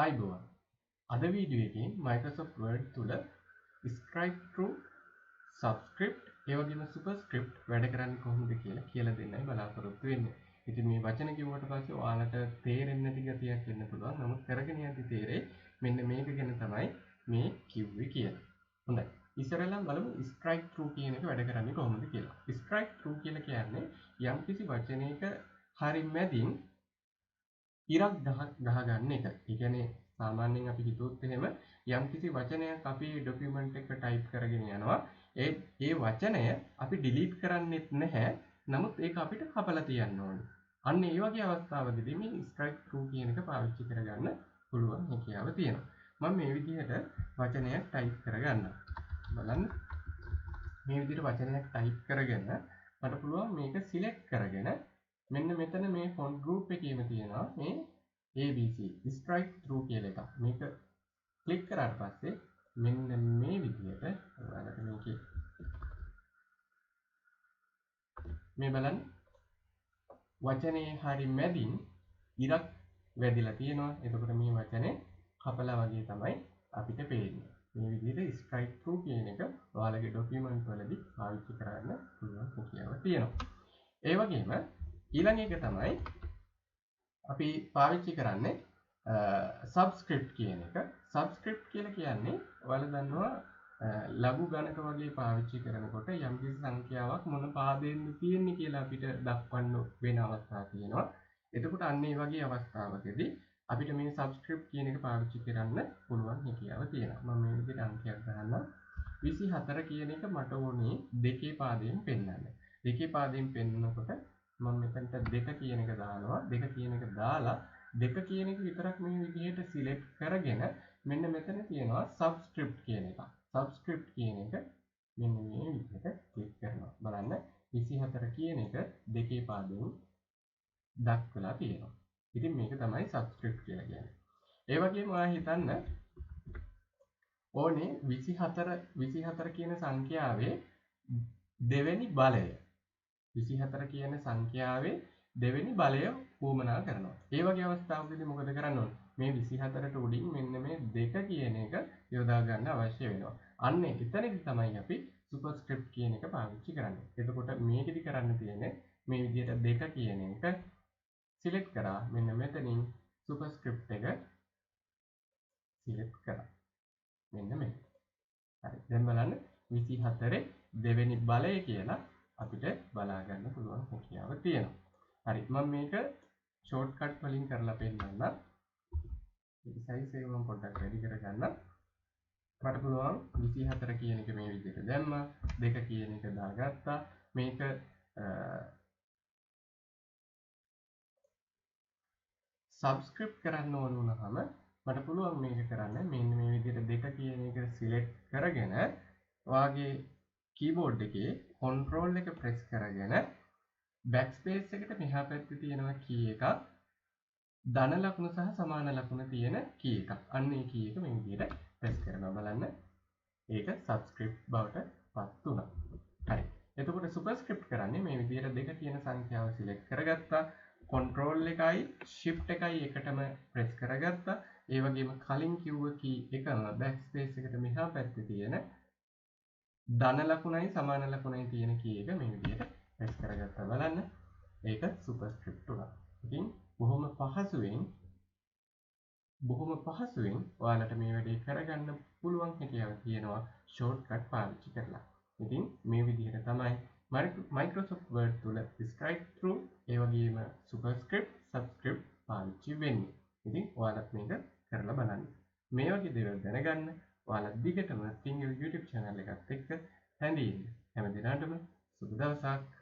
අයිබෝවන් අද වීඩියෝ එකෙන් Microsoft Word තුල Strikethrough Subscript ඒ වගේම Superscript වැඩ කරන්නේ කොහොමද කියලා දෙන්නයි බලාපොරොත්තු වෙන්නේ. ඉතින් මේ වචන කිව්වට පස්සේ ඔයාලට තේරෙන්නේ නැති ගතියක් එන්න පුළුවන්. නමුත් කරගෙන යද්දි තේරෙයි මෙන්න මේක ගැන තමයි මේ කිව්වේ කියලා. හොඳයි. ඉස්සරහලා බලමු Strikethrough කියන එක වැඩ කරන්නේ කොහොමද කියලා. Strikethrough කියලා කියන්නේ යම්කිසි වචනයක හරි මැදින් ඉරක් ගහගන්න එක. ඒ කියන්නේ සාමාන්‍යයෙන් අපි හිතුවොත් එහෙම යම්කිසි වචනයක් අපි ડોකියුමන්ට් එක ටයිප් කරගෙන යනවා. ඒ වචනය අපි ඩිලීට් කරන්නෙත් නැහැ. නමුත් ඒක අපිට කපලා තියන්න ඕනේ. අන්න ඒ වගේ අවස්ථාවකදී මේ Strikethrough කියන එක පාවිච්චි කරගන්න පුළුවන් හැකියාව තියෙනවා. මම මේ විදිහට වචනයක් ටයිප් කරගන්නවා. බලන්න. මේ විදිහට වචනයක් ටයිප් කරගෙන මට පුළුවන් මේක සිලෙක්ට් කරගෙන මෙන්න මෙතන මේ ෆොන්ට් ගෲප් එකේම තියෙනවා මේ ABC Strikethrough කියලා එකක්. මේක ක්ලික් කරාට පස්සේ මෙන්න මේ විදිහට ඔයාලට මේකේ මේ බලන්න වචනේ හරි මැදින් ඉරක් වැදිලා තියෙනවා. එතකොට මේ වචනේ කපලා වගේ තමයි අපිට පේන්නේ. මේ විදිහට Strikethrough කියන එක ඔයාලගේ ડોකියුමන්ට් වලදී පාවිච්චි කරන්න පුළුවන් හැකියාව තියෙනවා. ඒ වගේම ඊළඟ එක තමයි අපි පාවිච්චි කරන්නේ subscript කියන එක. subscript කියලා කියන්නේ ඔයාලා දන්නවා ලඝු ගණක වගේ පාවිච්චි කරනකොට යම්කිසි සංඛ්‍යාවක් මොන පාදයෙන්ද තියෙන්නේ කියලා අපිට දක්වන්න වෙන අවස්ථා තියෙනවා. එතකොට අන්න ඒ වගේ අවස්ථාවකදී අපිට මේ subscript කියන එක පාවිච්චි කරන්න පුළුවන් හැකියාව තියෙනවා. මම මේ විදිහට අංකයක් ගන්නම්. 24 කියන එක මට ඕනේ දෙකේ පාදයෙන් පෙන්වන්න. දෙකේ පාදයෙන් පෙන්නනකොට මම මෙතනට 2 කියන එක දානවා. 2 කියන එක දාලා 2 කියන එක විතරක් මේ විදිහට සිලෙක්ට් කරගෙන මෙන්න මෙතන තියෙනවා subscript කියන එක. subscript කියන එක මෙන්න මේ විදිහට ක්ලික් කරනවා. බලන්න 24 කියන එක දෙකේ පාදයෙන් දක්වලා තියෙනවා. ඉතින් මේක තමයි subscript කියලා කියන්නේ. ඒ වගේම ඔයා හිතන්න ඕනේ 24 කියන සංඛ්‍යාවේ දෙවෙනි බලය 24 කියන සංඛ්‍යාවේ දෙවෙනි බලය වුමනා කරනවා. ඒ වගේ අවස්ථාවකදී මොකද කරන්න ඕනේ? මේ 24ට උඩින් මෙන්න මේ 2 කියන එක යොදා ගන්න අවශ්‍ය වෙනවා. අන්න එතනදී තමයි අපි superscript කියන එක පාවිච්චි කරන්නේ. එතකොට මේකෙදි කරන්න තියෙන්නේ මේ විදිහට 2 කියන එක සිලෙක්ට් කරා. මෙන්න මෙතනින් superscript එක සිලෙක්ට් කරා. මෙන්න මේ. හරි. දැන් බලන්න 24 දෙවෙනි බලය කියලා අපිට බලා ගන්න පුළුවන් හැකියාව තියෙනවා. හරි මම මේක ෂෝට්කට් වලින් කරලා පෙන්නන්නම්. මේක සයිස් එක මම පොඩ්ඩක් වැඩි කරගන්න. මට පුළුවන් 24 කියන එක මේ විදිහට දැම්මා. 2 කියන එක දාගත්තා. මේක සබ්ස්ක්‍රිප්ට් කරන්න ඕන වුණාම මට පුළුවන් මේක කරන්න. මෙන්න මේ විදිහට 2 කියන එක සිලෙක්ට් කරගෙන ඔයාගේ කීබෝඩ් එකේ control එක press කරගෙන backspace එකට මෙහා පැත්තේ තියෙනවා key එකක් ධන ලකුණු සහ සමාන ලකුණු තියෙන key එකක්. අන්න ඒ key එක මේ විදිහට press කරනවා. බලන්න ඒක subscript බවට පත් වුණා. හරි. එතකොට superscript කරන්නේ මේ විදිහට 2 කියන සංඛ්‍යාව select කරගත්තා. control එකයි shift එකයි එකටම press කරගත්තා. ඒ වගේම කලින් කිව්ව key එකම backspace එකට මෙහා පැත්තේ තියෙන ධන ලකුණයි සමාන ලකුණයි තියෙන key එක මේ විදිහට press කරගත්තා. බලන්න ඒක superscript වුණා. ඉතින් බොහොම පහසුවෙන් ඔයාලට මේ වැඩේ කරගන්න පුළුවන් හැකියාව තියෙනවා shortcut පාවිච්චි කරලා. ඉතින් මේ විදිහට තමයි Microsoft Word තුල Strikethrough ඒ වගේම Superscript Subscript පාවිච්චි වෙන්නේ. ඉතින් ඔයාලත් මේක කරලා බලන්න. මේ වගේ දේවල් දැනගන්න ඔයාලා දිගටම thingEve YouTube channel එකත් එක්ක හැඳින්වෙන්න. හැම දිනකටම සුබ දවසක්.